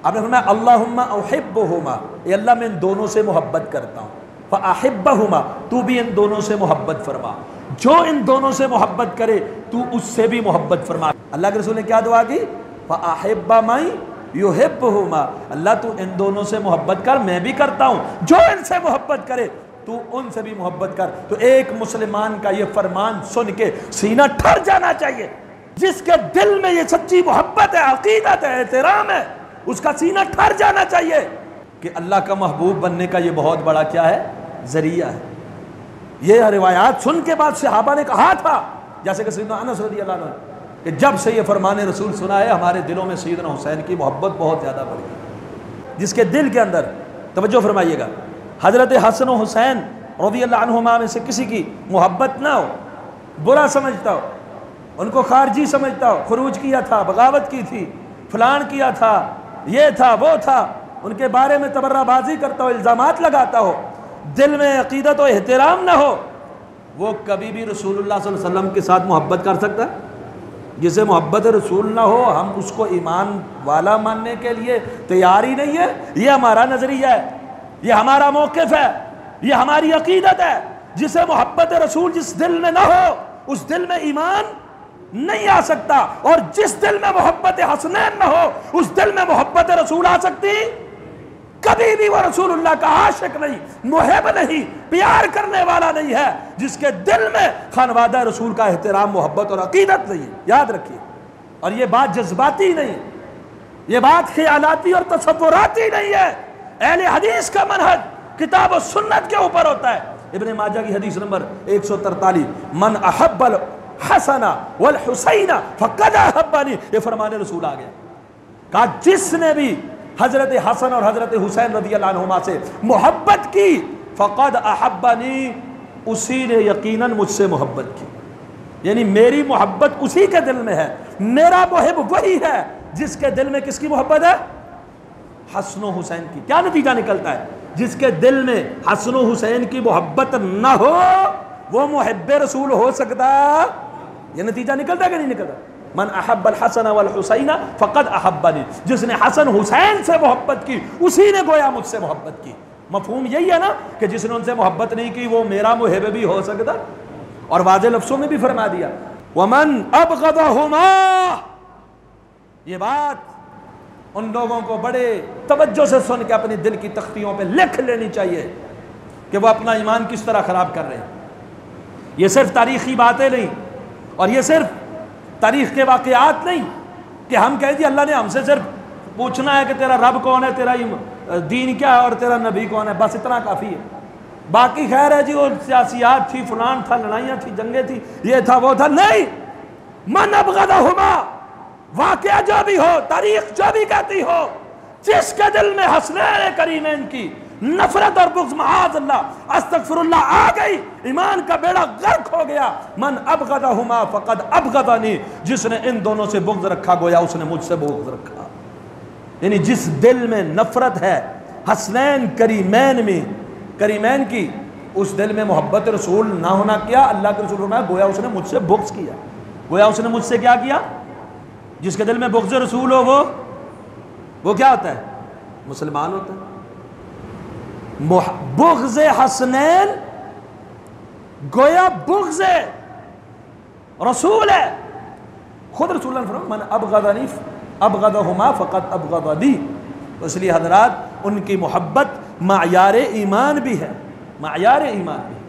آپ نے فرمایا اللہم احبہما، اے اللہ میں ان دونوں سے محبت کرتا ہوں، فاحبہما، تو بھی ان دونوں سے محبت فرما، جو ان دونوں سے محبت کرے تو اس سے بھی محبت فرما۔ اللہ کے رسول نے کیا دعا کی؟ فاحب من یحبہما، اللہ تو ان دونوں سے محبت کر، میں بھی کرتا ہوں، جو ان سے محبت کرے تو ان سے بھی محبت کر۔ تو ایک مسلمان کا یہ فرمان سن کے سینہ ٹھر جانا چاہیے، جس کے دل میں یہ سچی محبت ہے، عقیدت ہے، احترام ہے، اس کا سینہ ٹھر جانا چاہیے کہ اللہ کا محبوب بننے کا یہ بہت بڑا کیا ہے؟ ذریعہ ہے۔ یہ روایات سن کے بعد صحابہ نے کہا تھا، جیسے کہ سیدنا انس رضی اللہ عنہ، کہ جب سے یہ فرمان رسول سنا ہے ہمارے دلوں میں سیدنا حسین کی محبت بہت زیادہ بڑھ گئی۔ جس کے دل کے اندر، توجہ فرمائیے گا، حضرت حسن و حسین رضی اللہ عنہما میں سے کسی کی محبت نہ ہو، برا سمجھتا ہو، ان کو خارجی سمجھتا ہو، خروج کیا تھا، بغاوت کی تھی، فلان کیا تھا، یہ تھا وہ تھا، ان کے بارے میں تبرہ بازی کرتا ہو، الزامات لگاتا ہو، دل میں عقیدت و احترام نہ ہو، وہ کبھی بھی رسول اللہ صلی اللہ علیہ وسلم کے ساتھ محبت کر سکتا ہے؟ جسے محبت رسول نہ ہو، ہم اس کو ایمان والا ماننے کے لیے تیار ہی نہیں ہے۔ یہ ہمارا نظریہ ہے، یہ ہمارا موقف ہے، یہ ہماری عقیدت ہے۔ جسے محبت رسول جس دل میں نہ ہو، اس دل میں ایمان نہیں آ سکتا، اور جس دل میں محبت حسنین نہ ہو، اس دل میں محبت رسول آ سکتی؟ کبھی بھی وہ رسول اللہ کا عاشق نہیں، محب نہیں، پیار کرنے والا نہیں ہے جس کے دل میں خانوادہ رسول کا احترام، محبت اور عقیدت نہیں ہے۔ یاد رکھیے، اور یہ بات جذباتی نہیں، یہ بات خیالاتی اور تصوراتی نہیں ہے۔ اہل حدیث کا منہج کتاب و سنت کے اوپر ہوتا ہے۔ ابن ماجہ کی حدیث نمبر 143، من احب الحسن والحسین فقد احبنی، یہ فرمان رسول آ گیا، کہا جس نے بھی حضرت حسن اور حضرت حسین رضی اللہ عنہما سے محبت کی، فقد احبنی، اسی نے یقیناً مجھ سے محبت کی، یعنی میری محبت اسی کے دل میں ہے۔ میرا محب وہی ہے جس کے دل میں کس کی محبت ہے؟ حسن و حسین کی۔ کیا نتیجہ نکلتا ہے؟ جس کے دل میں حسن و حسین کی محبت نہ ہو وہ محب رسول ہو سکتا؟ یہ نتیجہ نکلتا ہے کہ نہیں نکلتا؟ من احب الحسن والحسین فقد احبنی، جس نے حسن حسین سے محبت کی اسی نے گویا مجھ سے محبت کی۔ مفہوم یہی ہے نا کہ جس نے ان سے محبت نہیں کی وہ میرا محب بھی ہو سکتا؟ اور واضح لفظوں میں بھی فرما دیا ومن ابغضہما، یہ بات ان لوگوں کو بڑے توجہ سے سن کے اپنی دل کی تختیوں پہ لکھ لینی چاہیے کہ وہ اپنا ایمان کس طرح خراب کر رہے ہیں۔ یہ صرف تاریخی باتیں نہیں، اور یہ صرف تاریخ کے واقعات نہیں کہ ہم کہیں جی اللہ نے ہم سے صرف پوچھنا ہے کہ تیرا رب کون ہے، تیرا دین کیا ہے اور تیرا نبی کون ہے، بس اتنا کافی ہے، باقی خیر ہے جی وہ سیاسیات تھی، فلان تھا، لڑائیاں تھی، جنگیں تھی، یہ تھا وہ تھا، نہیں۔ من ابغضہما، واقعہ جو بھی ہو، تاریخ جو بھی کہتی ہو، جس کے دل میں حسنین کریمین کی نفرت اور بغض، معاذ اللہ استغفر اللہ آ گئی، ایمان کا بیڑا غرق ہو گیا، من ابغضہما فقد ابغضنی، جس نے ان دونوں سے بغض رکھا گویا اس نے مجھ سے بغض رکھا۔ یعنی جس دل میں نفرت ہے حسنین کریمین میں، کریمین کی، اس دل میں محبت رسول نہ ہونا کیا؟ اللہ کے رسول فرمایا گویا اس نے مجھ سے بغض کیا، گویا اس نے مجھ سے کیا کیا؟ جس کے دل میں بغض رسول ہو وہ کیا ہوتا ہے؟ مسلمان ہوتا ہے۔ بغض حسنین گویا بغض رسول ہے۔ خود رسول اللہ فرمایا من ابغضنی ابغضہما فقد ابغضنی۔ اس لیے حضرات ان کی محبت معیار ایمان بھی ہے، معیار ایمان بھی ہے۔